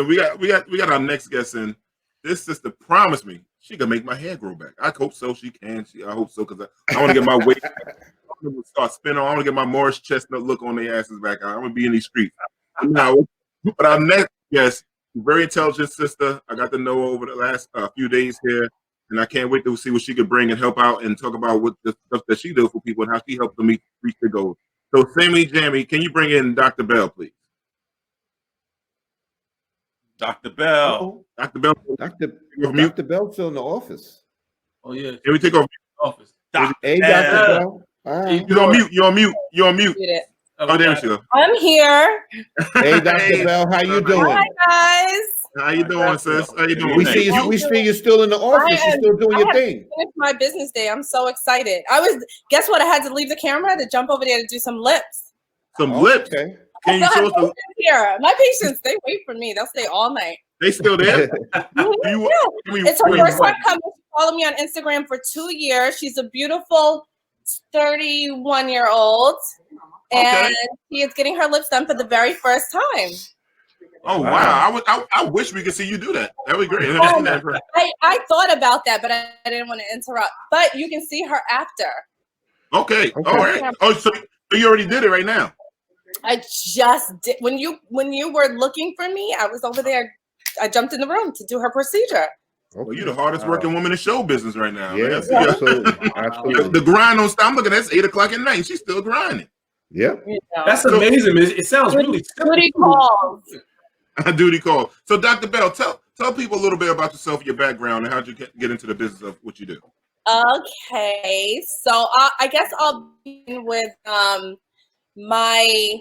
listen, we got our next guest in. This sister promised me she can make my hair grow back. I hope so. She can. I hope so because I want to get my weight. I'm gonna start spinning. I want to get my Morris Chestnut look on their asses back. I'm gonna be in these streets. But our next guest, very intelligent sister. I got to know her over the last few days here, and I can't wait to see what she could bring and help out and talk about what the stuff that she does for people and how she helps them reach their goals. So, Sammy Jammy, can you bring in Dr. Bell, please? Dr. Bell. Dr. Bell. Dr. Bell's still in the office. Oh, yeah. Can we take off office? Hey, Dr. Bell. Right. You're on mute. You're on mute. Oh, there she goes. I'm here. Hey, Dr. Bell, how you doing? Hi, guys. How you doing, sis? How you doing? We see you still in the office. You're still doing your thing. It's my business day. I'm so excited. Guess what? I had to leave the camera to jump over there to do some lips. Some lips? Okay. Can you show us here? My patients, they wait for me. They'll stay all night. They still there? It's her first time coming. She followed me on Instagram for 2 years. She's a beautiful 31-year-old. And she is getting her lips done for the very first time. Oh, wow. I wish we could see you do that. That would be great. I thought about that, but I didn't want to interrupt. But you can see her after. Okay. All right. Oh, so you already did it right now. I just did. When you were looking for me, I was over there. I jumped in the room to do her procedure. Well, you're the hardest working woman in show business right now. Yeah, absolutely. The grind don't stop. I'm looking at it's 8 o'clock at night. She's still grinding. Yep. That's amazing. It sounds really duty calls. Duty call. So, Dr. Bell, tell people a little bit about yourself, your background, and how'd you get into the business of what you do. Okay, so I guess I'll begin with my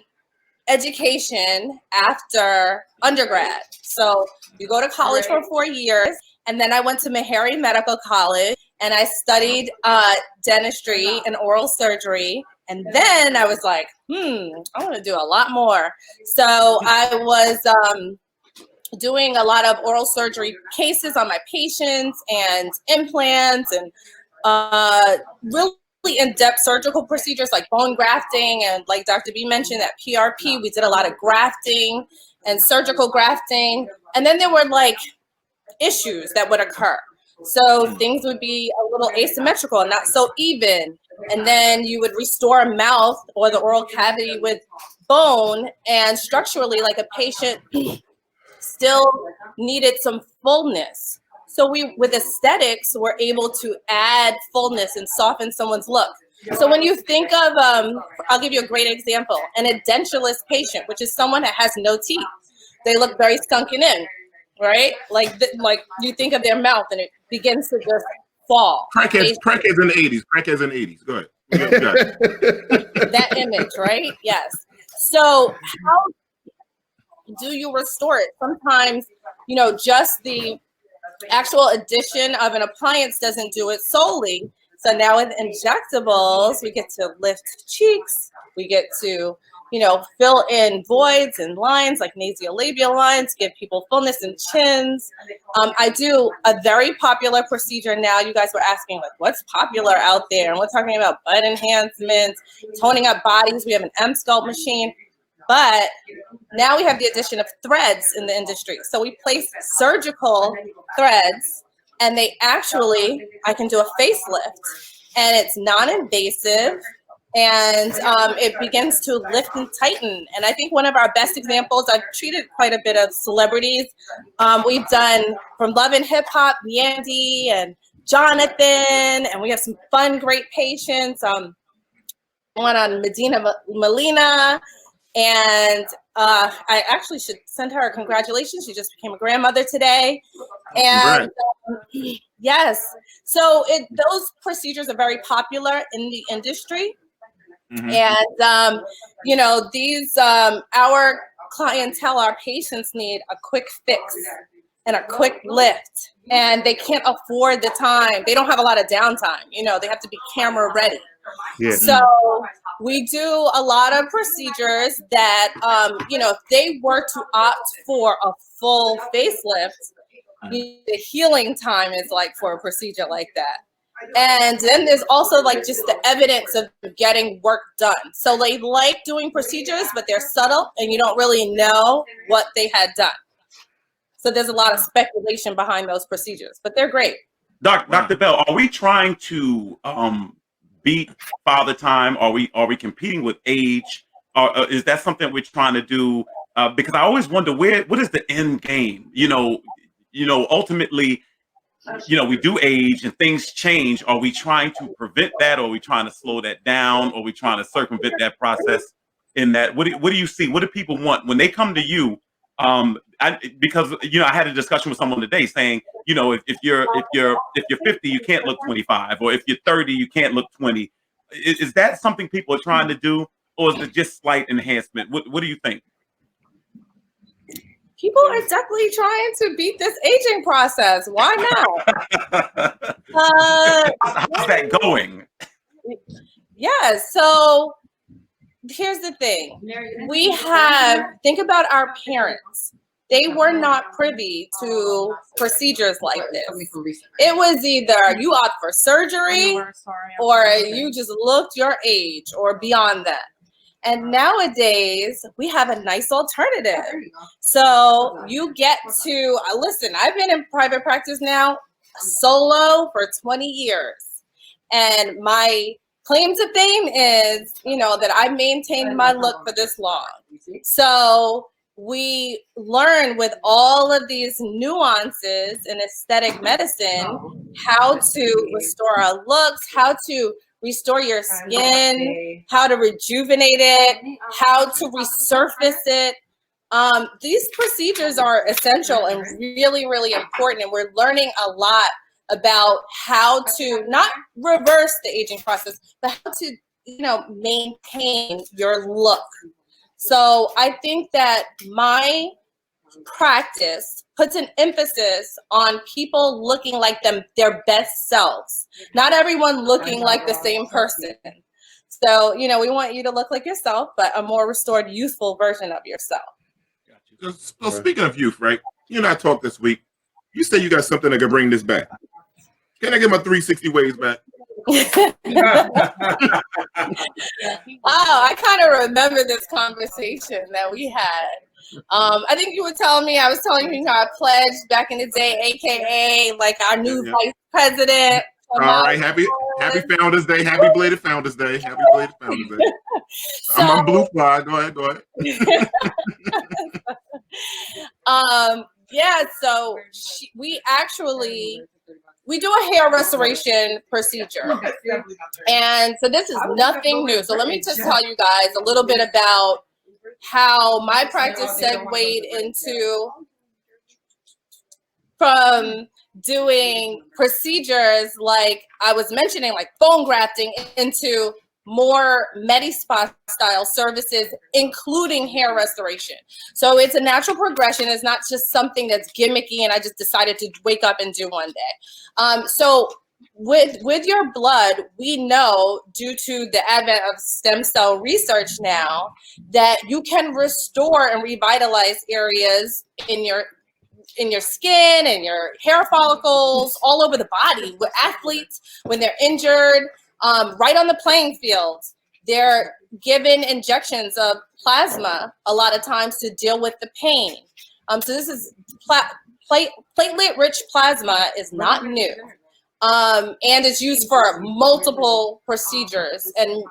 education after undergrad. So you go to college for 4 years, and then I went to Meharry Medical College, and I studied dentistry and oral surgery. And then I was like, I want to do a lot more. So I was doing a lot of oral surgery cases on my patients and implants and really in-depth surgical procedures like bone grafting. And like Dr. B mentioned at PRP, we did a lot of grafting and surgical grafting. And then there were like issues that would occur. So things would be a little asymmetrical and not so even. And then you would restore a mouth or the oral cavity with bone, and structurally, like a patient still needed some fullness. So with aesthetics, we're able to add fullness and soften someone's look. So when you think of, I'll give you a great example, an edentulous patient, which is someone that has no teeth. They look very sunken in, right? Like you think of their mouth and it begins to just fall. Crackheads in the 80s. Crackheads in the 80s. Go ahead. That image, right? Yes. So how do you restore it? Sometimes, just the actual addition of an appliance doesn't do it solely. So now with injectables, we get to lift cheeks. We get to, fill in voids and lines like nasolabial lines, give people fullness in chins. I do a very popular procedure now. You guys were asking, like, what's popular out there? And we're talking about butt enhancements, toning up bodies. We have an M-Sculpt machine. But now we have the addition of threads in the industry. So we place surgical threads, and I can do a facelift, and it's non-invasive. And it begins to lift and tighten. And I think one of our best examples, I've treated quite a bit of celebrities. We've done from Love and Hip Hop, Yandy and Jonathan, and we have some fun, great patients. One on Medina Molina, and I actually should send her a congratulations. She just became a grandmother today. And yes, so those procedures are very popular in the industry. Mm-hmm. And, these, our clientele, our patients need a quick fix and a quick lift, and they can't afford the time. They don't have a lot of downtime. They have to be camera ready. Yeah. So we do a lot of procedures that, if they were to opt for a full facelift, the healing time is like for a procedure like that. And then there's also like just the evidence of getting work done. So they like doing procedures, but they're subtle and you don't really know what they had done. So there's a lot of speculation behind those procedures, but they're great. Dr. Bell, are we trying to beat father time? Are we competing with age? Or is that something we're trying to do? Because I always wonder what is the end game? Ultimately, we do age and things change. Are we trying to prevent that? Or are we trying to slow that down? Or are we trying to circumvent that process? In that, what do you see? What do people want when they come to you? Because I had a discussion with someone today saying, if you're 50, you can't look 25, or if you're 30, you can't look 20. Is that something people are trying to do, or is it just slight enhancement? What do you think? People are definitely trying to beat this aging process. Why not? How's that going? Yeah, so here's the thing. Think about our parents. They were not privy to procedures like this. It was either you opt for surgery or you just looked your age or beyond that. And nowadays, we have a nice alternative. So you get to, listen, I've been in private practice now solo for 20 years. And my claim to fame is, that I maintained my look for this long. So we learn with all of these nuances in aesthetic medicine, how to restore our looks, how to restore your skin, how to rejuvenate it, how to resurface it. These procedures are essential and really, really important. And we're learning a lot about how to not reverse the aging process, but how to, maintain your look. So I think that my practice puts an emphasis on people looking like their best selves, not everyone looking like the same person. So, we want you to look like yourself, but a more restored, youthful version of yourself. So speaking of youth, right? You and I talked this week. You say you got something that can bring this back. Can I get my 360 waves back? I kind of remember this conversation that we had. I think you were telling me, I was telling you I pledged back in the day, aka like our new vice president. All right, happy Founders Day, happy belated Founders Day, happy belated Founders Day. So, I'm on Blue Fly. Go ahead. So we do a hair restoration procedure. And so this is nothing new. So let me just tell you guys a little bit about how my practice segued into from doing procedures like I was mentioning, like bone grafting, into more Medi-Spa style services, including hair restoration. So it's a natural progression. It's not just something that's gimmicky and I just decided to wake up and do one day. So with your blood, we know, due to the advent of stem cell research now, that you can restore and revitalize areas in your skin and your hair follicles all over the body. With athletes, when they're injured, right on the playing field, they're given injections of plasma a lot of times to deal with the pain. So this is platelet-rich plasma is not new. And it's used for multiple procedures and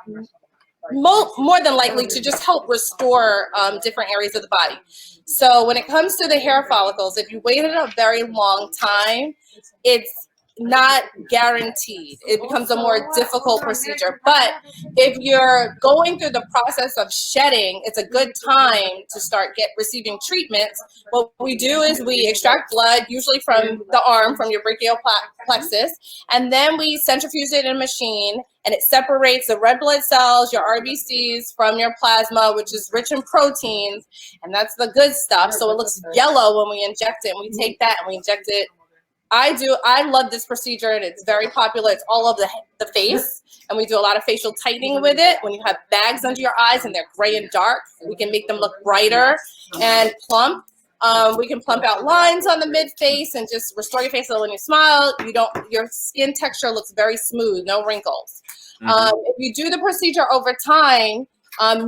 more than likely to just help restore different areas of the body. So when it comes to the hair follicles, if you waited a very long time, it's not guaranteed. It becomes a more difficult procedure. But if you're going through the process of shedding, it's a good time to start receiving treatments. What we do is we extract blood, usually from the arm, from your brachial plexus, and then we centrifuge it in a machine, and it separates the red blood cells, your RBCs, from your plasma, which is rich in proteins, and that's the good stuff. So it looks yellow when we inject it, and we take that and we inject it. I love this procedure, and it's very popular. It's all over the face, and we do a lot of facial tightening with it. When you have bags under your eyes and they're gray and dark, we can make them look brighter and plump. We can plump out lines on the mid-face and just restore your face so when you smile, your skin texture looks very smooth, no wrinkles. If you do the procedure over time,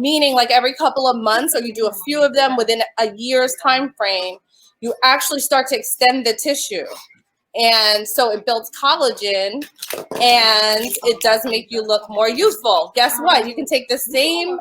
meaning like every couple of months, or you do a few of them within a year's time frame, you actually start to extend the tissue. And so it builds collagen and it does make you look more youthful. Guess what? You can take the same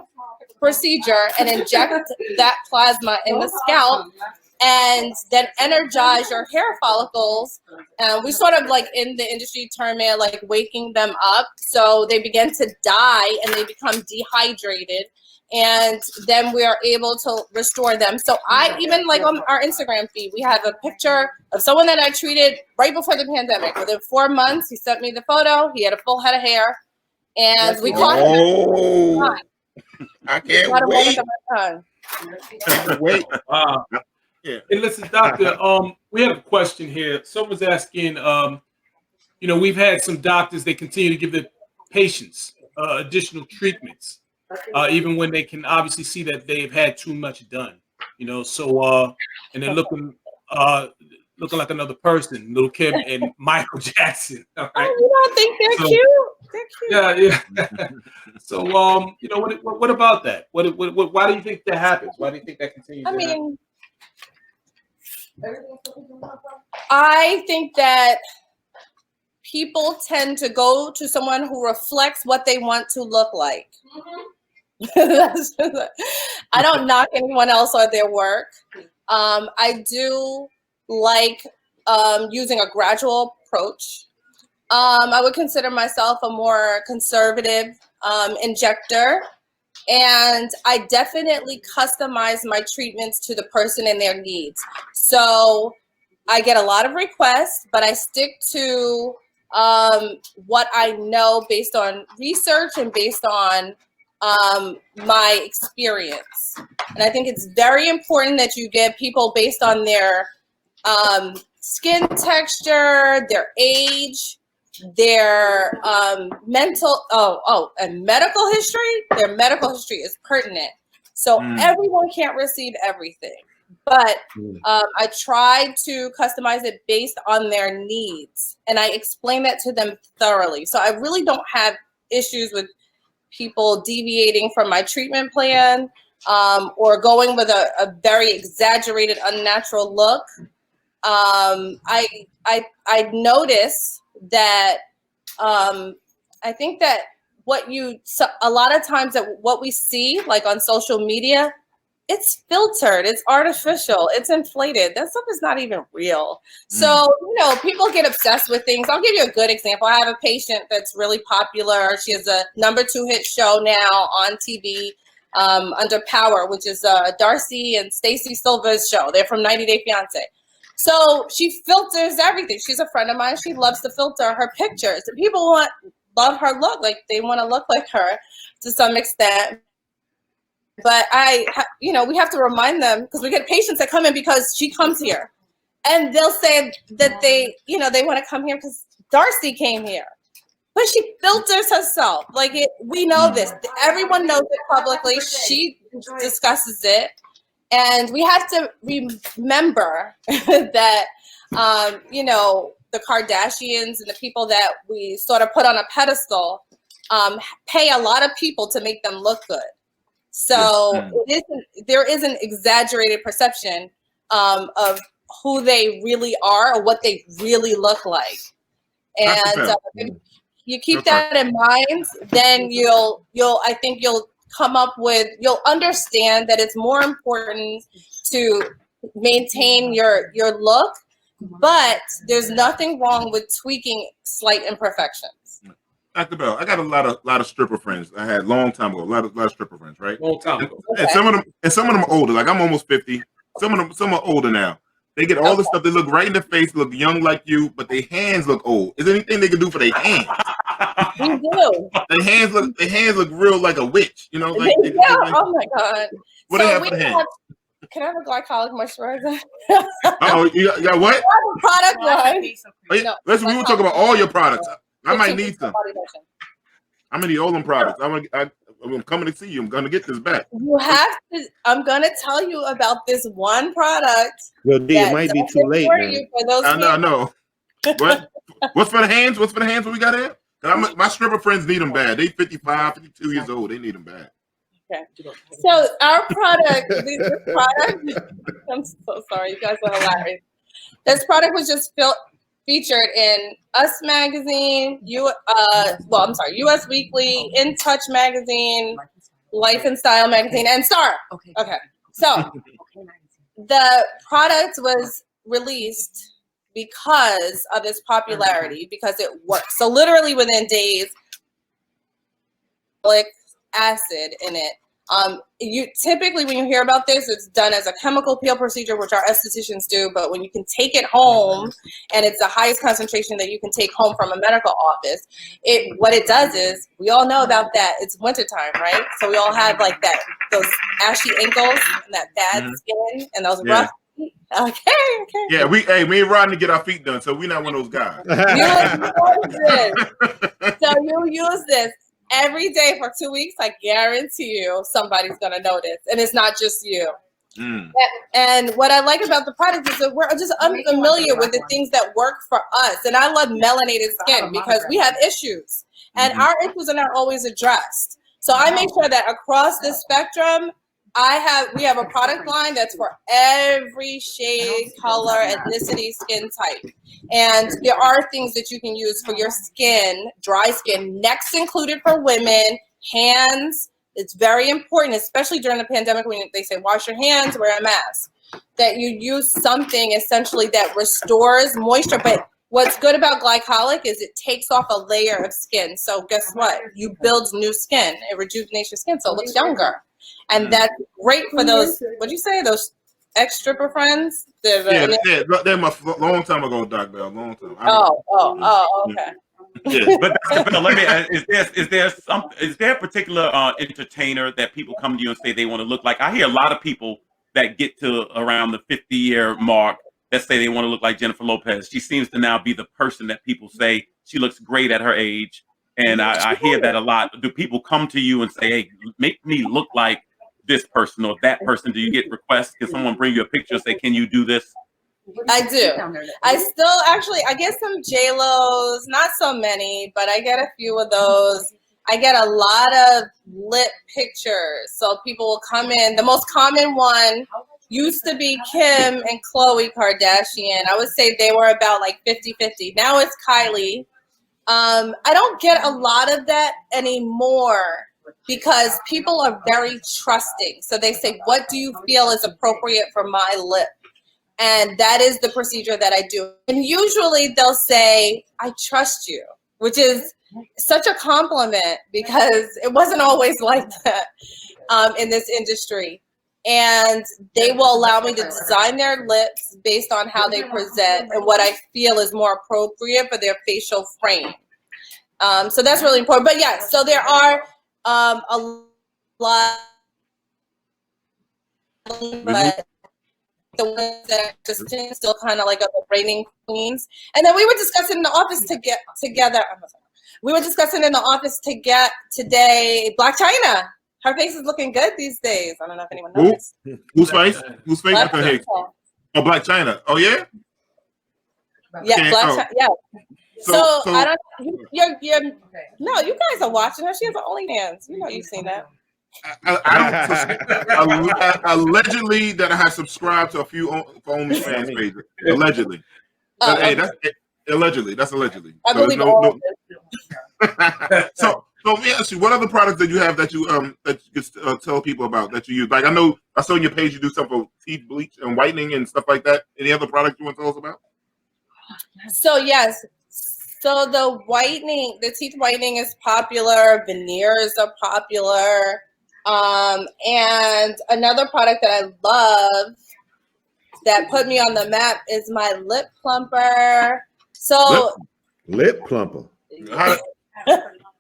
procedure and inject that plasma in the scalp and then energize your hair follicles. And we sort of like in the industry term it like waking them up. So they begin to die and they become dehydrated. And then we are able to restore them. So I even like on our Instagram feed, we have a picture of someone that I treated right before the pandemic. Within 4 months, he sent me the photo. He had a full head of hair. And we caught him. Oh, I can't wait. Wait. Yeah. Hey, listen, doctor. We have a question here. Someone's asking. You know, we've had some doctors. They continue to give their patients additional treatments, even when they can obviously see that they've had too much done. You know, so and they're looking like another person, Little Kim and Michael Jackson. All right? Oh, you don't think they're cute? They're cute. Yeah. So, you know, what about that? What? Why do you think that happens? Why do you think that continues? I mean, I think that people tend to go to someone who reflects what they want to look like. I don't knock anyone else or their work. I do like using a gradual approach. I would consider myself a more conservative injector. And I definitely customize my treatments to the person and their needs. So I get a lot of requests, but I stick to what I know based on research and based on my experience. And I think it's very important that you get people based on their skin texture, their age, their mental and medical history. Their medical history is pertinent, so everyone can't receive everything, but I try to customize it based on their needs, and I explain that to them thoroughly. So I really don't have issues with people deviating from my treatment plan or going with a very exaggerated, unnatural look. I notice that I think that a lot of times that what we see like on social media, it's filtered, it's artificial, it's inflated. That stuff is not even real. So, you know, people get obsessed with things. I'll give you a good example. I have a patient that's really popular. She has a #2 hit show now on TV under Power, which is Darcy and Stacey Silva's show. They're from 90 Day Fiance. So she filters everything. She's a friend of mine. She loves to filter her pictures. And people love her look. Like they want to look like her to some extent. But you know, we have to remind them because we get patients that come in because she comes here. And they'll say that they want to come here because Darcy came here. But she filters herself. Like we know this. Everyone knows it publicly. She discusses it. And we have to remember that, you know, the Kardashians and the people that we sort of put on a pedestal pay a lot of people to make them look good. So there is an exaggerated perception of who they really are or what they really look like. And if you keep that in mind, then you'll understand that it's more important to maintain your look, but there's nothing wrong with tweaking slight imperfections. Dr. Bell, I got a lot of stripper friends. I had a long time ago, a lot of stripper friends, right? Long time ago. And some of them are older. Like I'm almost 50. Some are older now. They get all this stuff. They look right in the face, look young like you, but their hands look old. Is there anything they can do for their hands? We do. Their hands look real like a witch. You know? Like, oh my God. What do they have for the hands? Can I have a glycolic moisturizer? Oh, you got what? Product line. Listen, we will talk about all your products. I might need some. I'm gonna need all them products. I'm coming to see you. I'm gonna get this back. You have to. I'm gonna tell you about this one product. Well, D, it might be too late. I know. What? What's for the hands? What's for the hands? What we got here? My stripper friends need them bad. They 55, 52 years old. They need them bad. Okay. So our product, this product, I'm so sorry, you guys are hilarious. This product was just featured in Us Magazine, US Weekly, In Touch Magazine, Life and Style Magazine, and Star. Okay. So the product was released because of its popularity, because it works. So literally within days, acid in it. You typically, when you hear about this, it's done as a chemical peel procedure, which our estheticians do. But when you can take it home, and it's the highest concentration that you can take home from a medical office, what it does is, we all know about that. It's wintertime, right? So we all have like those ashy ankles and that bad skin and those rough feet. Okay. Yeah, we ain't riding to get our feet done, so we're not one of those guys. So you use this every day for 2 weeks. I guarantee you somebody's going to notice. And it's not just you. And what I like about the product is that we're just unfamiliar with the things that work for us. And I love melanated skin because we have issues. And our issues are not always addressed. So I make sure that across the spectrum, we have a product line that's for every shade, color, ethnicity, skin type. And there are things that you can use for your skin, dry skin, necks included for women, hands. It's very important, especially during the pandemic when they say wash your hands, wear a mask, that you use something essentially that restores moisture. But what's good about glycolic is it takes off a layer of skin. So guess what? You build new skin. It rejuvenates your skin so it looks younger. And that's great for those, what'd you say, those ex-stripper friends? They're my long time ago, Doc Bell, long time. Okay. Yeah, but Dr. Bell, let me is there a particular entertainer that people come to you and say they want to look like? I hear a lot of people that get to around the 50-year mark that say they want to look like Jennifer Lopez. She seems to now be the person that people say she looks great at her age. And I hear that a lot. Do people come to you and say, hey, make me look like this person or that person? Do you get requests? Can someone bring you a picture and say, can you do this? I do. I still I get some J-Los, not so many, but I get a few of those. I get a lot of lip pictures. So people will come in. The most common one used to be Kim and Khloe Kardashian. I would say they were about like 50-50. Now it's Kylie. I don't get a lot of that anymore because people are very trusting. So they say, what do you feel is appropriate for my lip? And that is the procedure that I do. And usually they'll say, I trust you, which is such a compliment because it wasn't always like that in this industry. And they will allow me to design their lips based on how they present and what I feel is more appropriate for their facial frame. So that's really important. But yeah, so there are a lot, but the ones that are just still kind of like the reigning queens. And then we were discussing in the office together. We were discussing in the office today, Black China. Her face is looking good these days. I don't know if anyone knows. Whose face? Whose face? Oh, Black China. Oh, yeah? Yeah, Black China. Yeah. So I don't. You're no, you guys are watching her. She has an OnlyFans. You know, you've seen that. Allegedly, that I have subscribed to a few OnlyFans pages. Allegedly. Hey, that's allegedly. That's allegedly. I believe all of this. So let me ask you, what other products that you have that you tell people about that you use? Like I know I saw on your page you do stuff for teeth bleach and whitening and stuff like that. Any other products you want to tell us about? So yes. So the teeth whitening is popular. Veneers are popular. And another product that I love that put me on the map is my lip plumper. So lip plumper.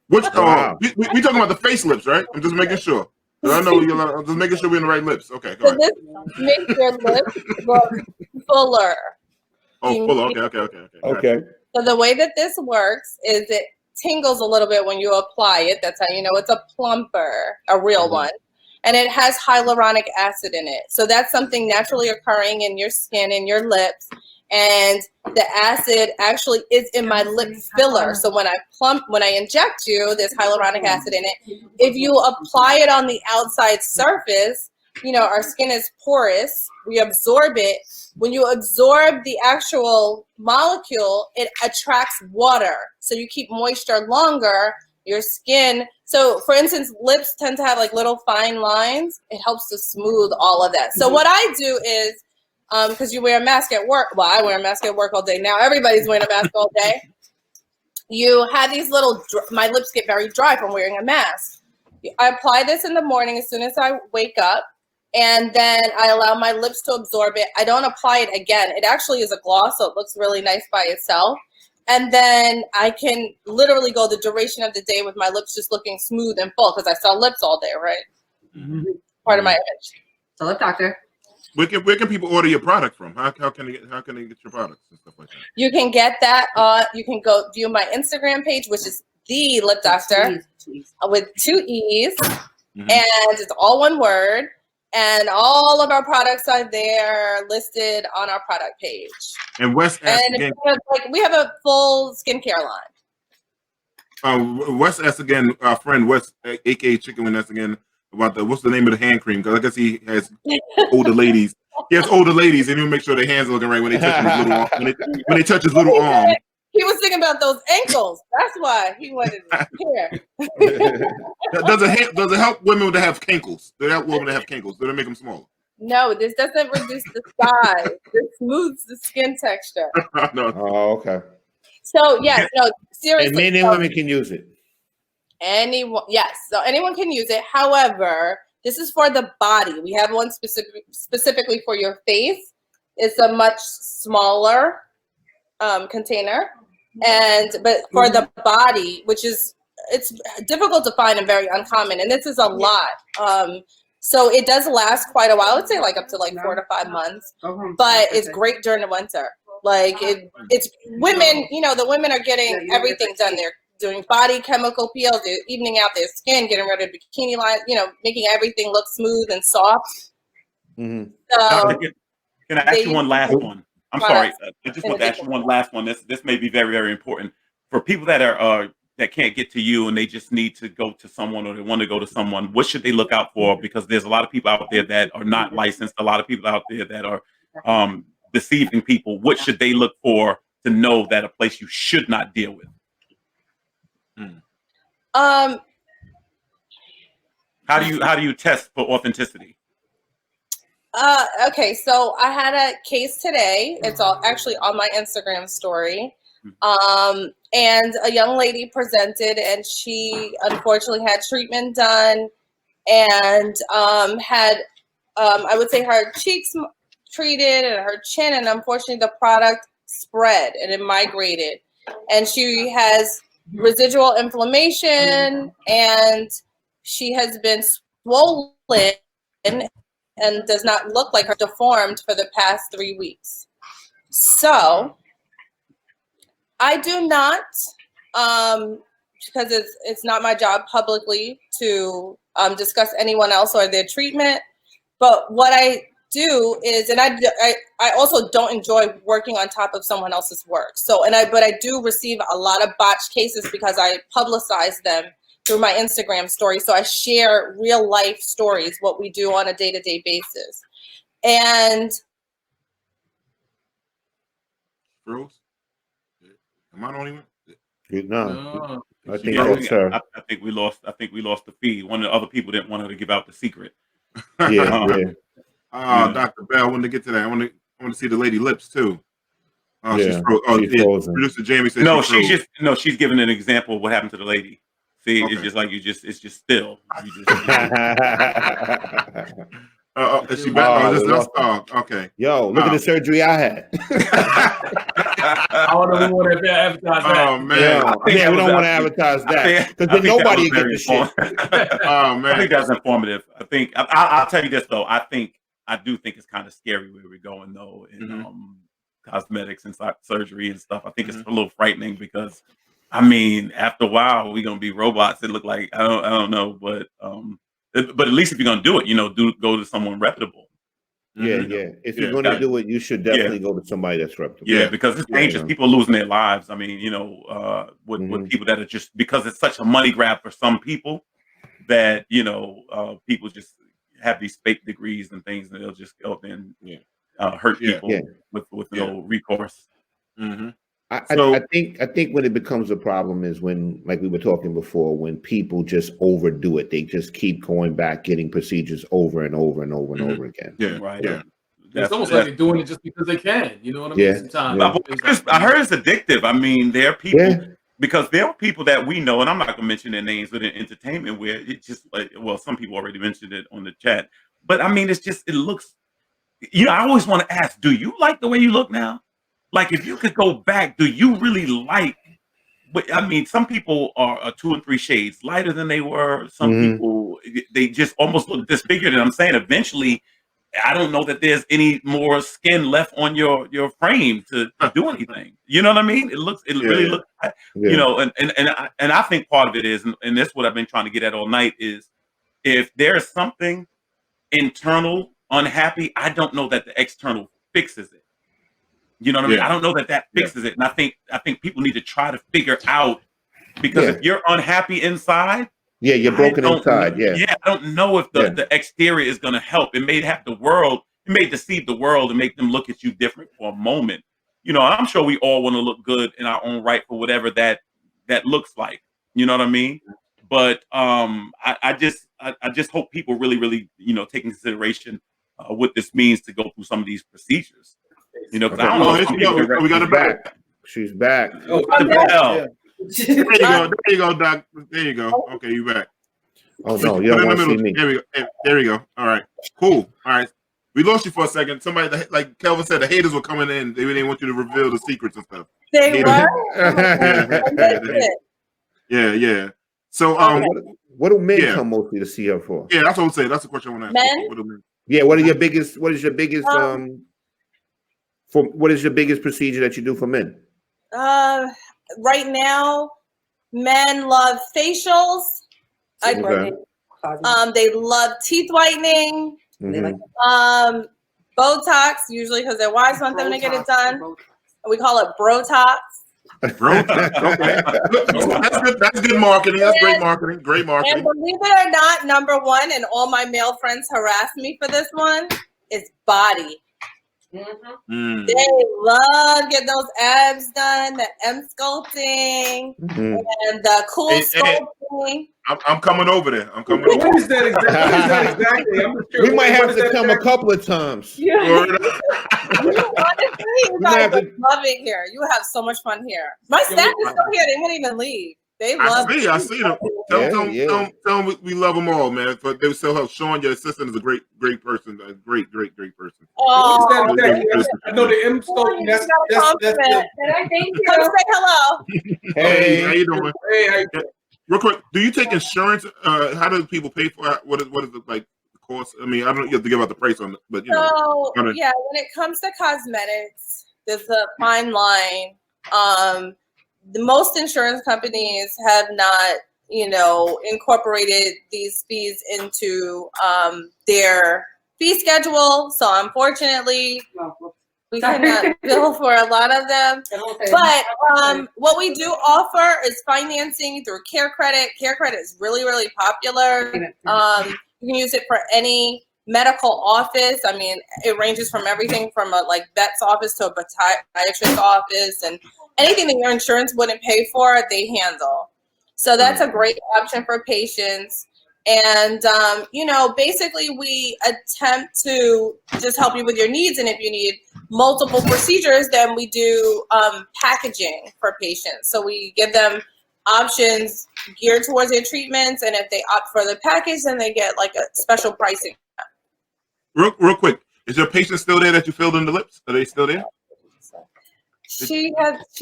We talking about the face lips, right? I'm just making sure. I know I'm just making sure we're in the right lips. Okay. So this makes your lips look fuller. Oh, fuller. Okay. So the way that this works is it tingles a little bit when you apply it. That's how you know it's a plumper, a real one. And it has hyaluronic acid in it. So that's something naturally occurring in your skin and your lips. and the acid actually is in my lip filler. So when I inject you, there's hyaluronic acid in it. If you apply it on the outside surface, you know, our skin is porous. We absorb it. When you absorb the actual molecule, it attracts water. So you keep moisture longer. Your skin. So for instance, lips tend to have like little fine lines. It helps to smooth all of that. So what I do is, because you wear a mask at work. Well, I wear a mask at work all day. Now everybody's wearing a mask all day. You have these little, my lips get very dry from wearing a mask. I apply this in the morning as soon as I wake up. And then I allow my lips to absorb it. I don't apply it again. It actually is a gloss, so it looks really nice by itself. And then I can literally go the duration of the day with my lips just looking smooth and full because I sell lips all day, right? Mm-hmm. Part of my image. So lip doctor. Where can people order your product from? How can they get your products and stuff like that? You can get that you can go view my Instagram page, which is the Lip Doctor with 2 E's, and it's all one word. And all of our products are there listed on our product page. And Wes asked again, we have a full skincare line. Wes asked again, our friend Wes, aka Chicken Wing, asked again about what's the name of the hand cream? Because I guess he has older ladies. He has older ladies, and he'll make sure their hands are looking right when they touch his little arm. When they touch his little arm. He was thinking about those ankles. That's why he wanted here. Does it help women to have cankles? Does it help women to have cankles? Does it make them smaller? No, this doesn't reduce the size. It smooths the skin texture. No. Oh, okay. So yes, no, seriously. And men and women can use it. Anyone, yes. So anyone can use it. However, this is for the body. We have one specifically for your face. It's a much smaller container. But for the body, it's difficult to find and very uncommon, and this is a lot. So it does last quite a while. I would say like up to like 4 to 5 months, but it's great during the winter. Like it's women, you know, the women are getting everything done. They're doing body chemical peels, they're evening out their skin, getting rid of bikini lines, you know, making everything look smooth and soft. Mm-hmm. So can I ask you one last one? I'm sorry. I just want to ask you one last one. This may be very, very important for people that are that can't get to you and they just need to go to someone or they want to go to someone. What should they look out for? Because there's a lot of people out there that are not licensed. A lot of people out there that are deceiving people. What should they look for to know that a place you should not deal with? How do you test for authenticity? Okay, so I had a case today. It's all actually on my Instagram story. And a young lady presented, and she unfortunately had treatment done and had, I would say, her cheeks treated and her chin, and unfortunately the product spread and it migrated. And she has residual inflammation, and she has been swollen and does not look like her, deformed for the past 3 weeks. So I do not, because it's not my job publicly to discuss anyone else or their treatment. But what I do is, and I also don't enjoy working on top of someone else's work. So, but I do receive a lot of botched cases because I publicize them through my Instagram story. So I share real life stories, what we do on a day-to-day basis. And Bruce, am I the only one? No. I think I think we lost the feed. One of the other people didn't want her to give out the secret. Yeah. Dr. Bell, I wanted to get to that. I want to see the lady lips too. She's producer Jamie said she's giving an example of what happened to the lady. See, okay. It's just like it's just still. Is she back? Okay. Yo, look at the surgery I had. I don't know who want to advertise that. Oh man, we don't want to advertise that because then nobody gets the shit. Oh man, I think that's informative. I'll tell you this though. I do think it's kind of scary where we're going though in cosmetics and surgery and stuff. I think it's a little frightening because, I mean, after a while we're gonna be robots that look like I don't know, but at least if you're gonna do it, go to someone reputable. Yeah, yeah. If you're going to do it, you should definitely go to somebody that's reputable. Yeah, because it's dangerous. People losing their lives. I mean, with people that are just, because it's such a money grab for some people that, people just have these fake degrees and things, and they'll just go up and hurt people with no recourse. Mm-hmm. I think when it becomes a problem is when, like we were talking before, when people just overdo it. They just keep going back, getting procedures over and over and over and over again. Yeah, right. Yeah. It's almost like they're doing it just because they can. You know what I mean? Sometimes I heard it's addictive. I mean, there are people because there are people that we know, and I'm not going to mention their names, but in entertainment where it's just like, well, some people already mentioned it on the chat, but I mean, it looks. I always want to ask, do you like the way you look now? Like, if you could go back, do you really like? But I mean, some people are 2 and 3 shades lighter than they were. Some people, they just almost look disfigured. And I'm saying, eventually, I don't know that there's any more skin left on your frame to do anything. You know what I mean? It really looks, and I think part of it is, and that's what I've been trying to get at all night, is if there's something internal unhappy, I don't know that the external fixes it. You know what I mean? I don't know that fixes it. And I think people need to try to figure out, because if you're unhappy inside, you're broken inside. I don't know if the exterior is going to help. It may deceive the world and make them look at you different for a moment. I'm sure we all want to look good in our own right for whatever that looks like. You know what I mean? But I just hope people really, really, take in consideration what this means to go through some of these procedures. Because I don't know. We got her back. She's back. Oh, there you go, Doc. There you go. Okay, you back. Oh no, you don't want to see me. There we go. There we go. All right, cool. All right, we lost you for a second. Somebody, like Kelvin said, the haters were coming in. They didn't want you to reveal the secrets and stuff. They were. Yeah. So, what do men come mostly to see her for? Yeah, that's what I'm saying. That's the question I want to ask. Men? What do men? Yeah. What is your biggest procedure that you do for men? Right now, men love facials. They love teeth whitening. Botox, usually because their wives want them to get it done. We call it Brotox. Brotox. Okay. That's good marketing. That's great marketing. Great marketing. And believe it or not, number one, and all my male friends harass me for this one, is body. They love getting those abs done, the M sculpting, and the Coolsculpting. I'm coming over there. What is that exactly? I'm sure. We might have to come a couple of times. Honestly, you guys love it here. You have so much fun here. My staff is still here. They wouldn't even leave. They love it. I see them. Tell them we love them all, man. But they still have Sean, your assistant, is a great person. A great person. Oh, I know the M sculpting. That's I think come say hello. Hey, how you doing? Hey, real quick, do you take insurance? How do people pay for it? What is it like? Cost? I mean, I don't know, you have to give out the price on it, but when it comes to cosmetics, there's a fine line. The most insurance companies have not, incorporated these fees into their fee schedule. So unfortunately, we cannot bill for a lot of them. But what we do offer is financing through Care Credit. Care Credit is really, really popular. You can use it for any medical office. I mean, it ranges from everything from a vet's office to a podiatrist's office, and anything that your insurance wouldn't pay for, they handle. So that's a great option for patients. And, basically we attempt to just help you with your needs. And if you need multiple procedures, then we do packaging for patients. So we give them options geared towards their treatments. And if they opt for the package, then they get a special pricing. Real quick, is your patient still there that you filled in the lips? Are they still there? She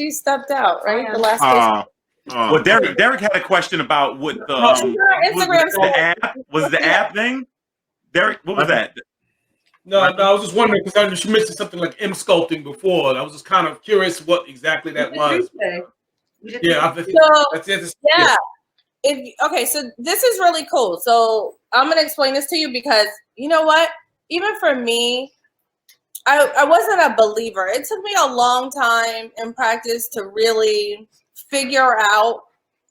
stepped out, right? The last patient. Well, Derek had a question about what the was the app thing. Derek, what was that? No, I was just wondering because she mentioned something like M sculpting before. I was just kind of curious what exactly that was. Yeah, so this is really cool. So I'm gonna explain this to you because you know what? Even for me, I wasn't a believer. It took me a long time in practice to really figure out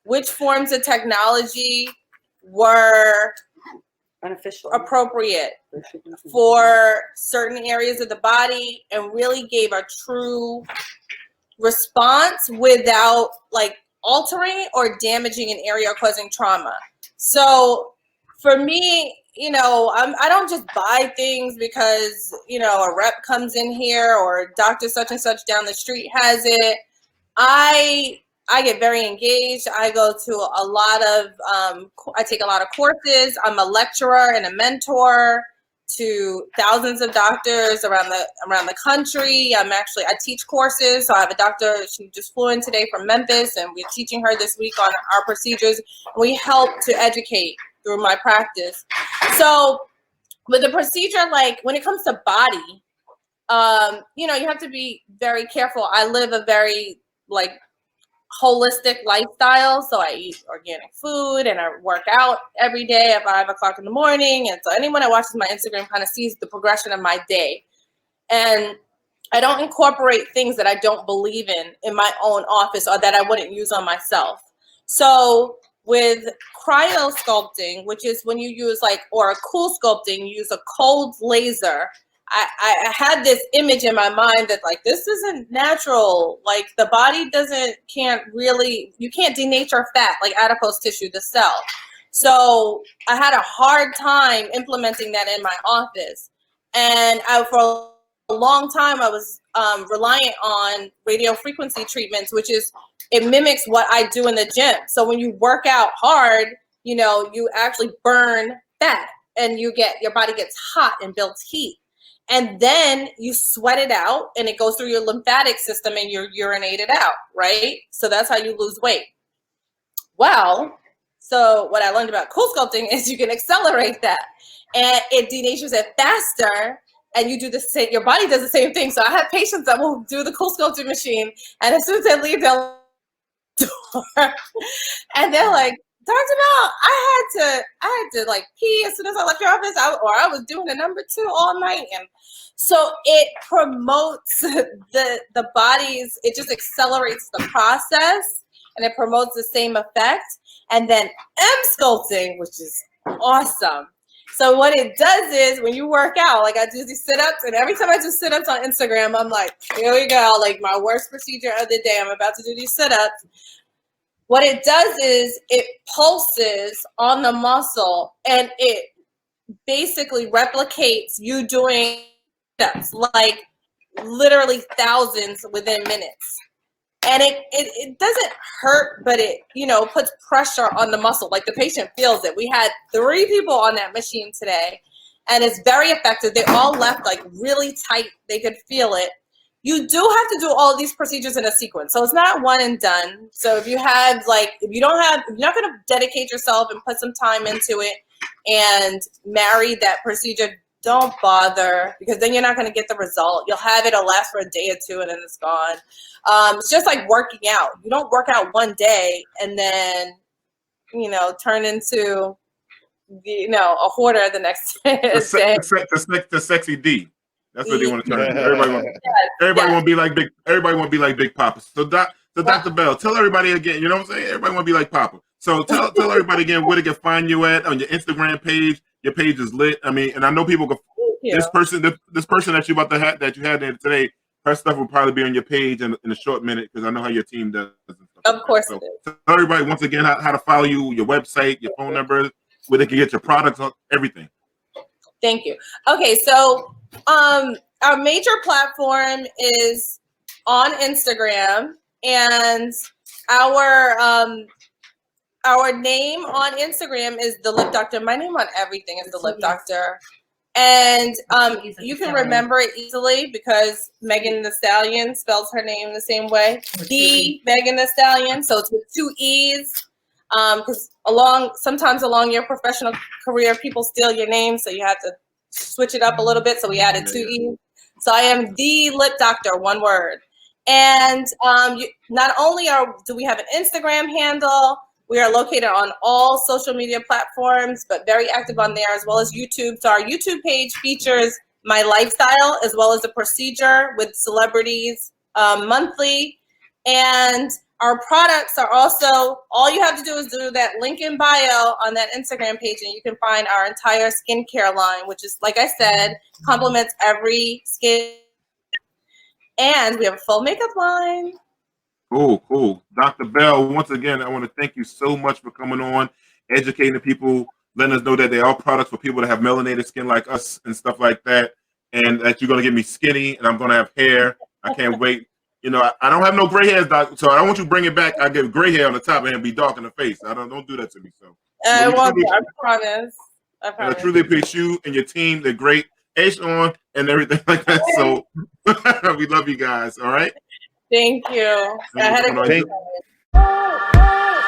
which forms of technology were Beneficial. appropriate for certain areas of the body and really gave a true response without like altering or damaging an area or causing trauma. So for me, I don't just buy things because, a rep comes in here or doctor such and such down the street has it. I get very engaged. I go to a lot of, I take a lot of courses. I'm a lecturer and a mentor to thousands of doctors around the country. I teach courses. So I have a doctor, she just flew in today from Memphis, and we're teaching her this week on our procedures. We help to educate through my practice. So with the procedure, like when it comes to body, you have to be very careful. I live a very holistic lifestyle. So I eat organic food and I work out every day at 5 o'clock in the morning. And so anyone that watches my Instagram kind of sees the progression of my day. And I don't incorporate things that I don't believe in my own office or that I wouldn't use on myself. So with Coolsculpting, which is when you use or Coolsculpting, you use a cold laser. I had this image in my mind that this isn't natural. The body you can't denature fat like adipose tissue, the cell. So I had a hard time implementing that in my office. And for a long time, I was reliant on radio frequency treatments, which is, it mimics what I do in the gym. So when you work out hard, you actually burn fat and your body gets hot and builds heat. And then you sweat it out and it goes through your lymphatic system and you urinate it out, right? So that's how you lose weight. Well, so what I learned about Coolsculpting is you can accelerate that and it denatures it faster, and you do the same, your body does the same thing. So I have patients that will do the Coolsculpting machine, and as soon as they leave, they'll and they're like, Dr. Bell, I had to pee as soon as I left your office, I was doing a number 2 all night. And so it promotes the body's, it just accelerates the process and it promotes the same effect. And then M-sculpting, which is awesome. So what it does is when you work out, I do these sit-ups, and every time I do sit-ups on Instagram, I'm like, here we go, my worst procedure of the day. I'm about to do these sit-ups. What it does is it pulses on the muscle and it basically replicates you doing steps, literally thousands within minutes. And it doesn't hurt, but it, puts pressure on the muscle. The patient feels it. We had 3 people on that machine today, and it's very effective. They all left really tight. They could feel it. You do have to do all of these procedures in a sequence. So it's not one and done. So if you have if you're not going to dedicate yourself and put some time into it and marry that procedure, don't bother, because then you're not going to get the result. You'll have it, it'll last for a day or 2 and then it's gone. It's just like working out. You don't work out one day and then, turn into, a hoarder the next day. The sexy D. That's what they want to turn into. Everybody want to be like big. Everybody want to be like Big Papa. So Dr. Bell, tell everybody again. You know what I'm saying? Everybody want to be like Papa. So tell everybody again where they can find you at on your Instagram page. Your page is lit. I mean, and I know people go. This person that you that you had there today, her stuff will probably be on your page in a short minute, because I know how your team does. Of course. So tell everybody once again how to follow you, your website, your phone number, where they can get your products, everything. Thank you. Okay, so our major platform is on Instagram, and our name on Instagram is The Lip Doctor. My name on everything is The Lip Doctor. And you can remember it easily because Megan Thee Stallion spells her name the same way. The Megan Thee Stallion. So it's with 2 E's. Because sometimes along your professional career, people steal your name, so you have to switch it up a little bit. So we added 2 E's. So I am The Lip Doctor, one word. And not only do we have an Instagram handle, we are located on all social media platforms, but very active on there, as well as YouTube. So our YouTube page features my lifestyle as well as a procedure with celebrities monthly. And our products are also, all you have to do is do that link in bio on that Instagram page, and you can find our entire skincare line, which is, like I said, complements every skin. And we have a full makeup line. Cool. Dr. Bell, once again, I want to thank you so much for coming on, educating the people, letting us know that they are products for people that have melanated skin like us and stuff like that, and that you're going to get me skinny and I'm going to have hair. I can't wait. You know, I don't have no gray hairs, doc, so I don't want you to bring it back. I get gray hair on the top and be dark in the face. Don't do that to me. So I promise. I truly appreciate you and your team. They're great. Hey, Sean, and everything like that. So we love you guys. All right. Thank you. I had a great Thank- time.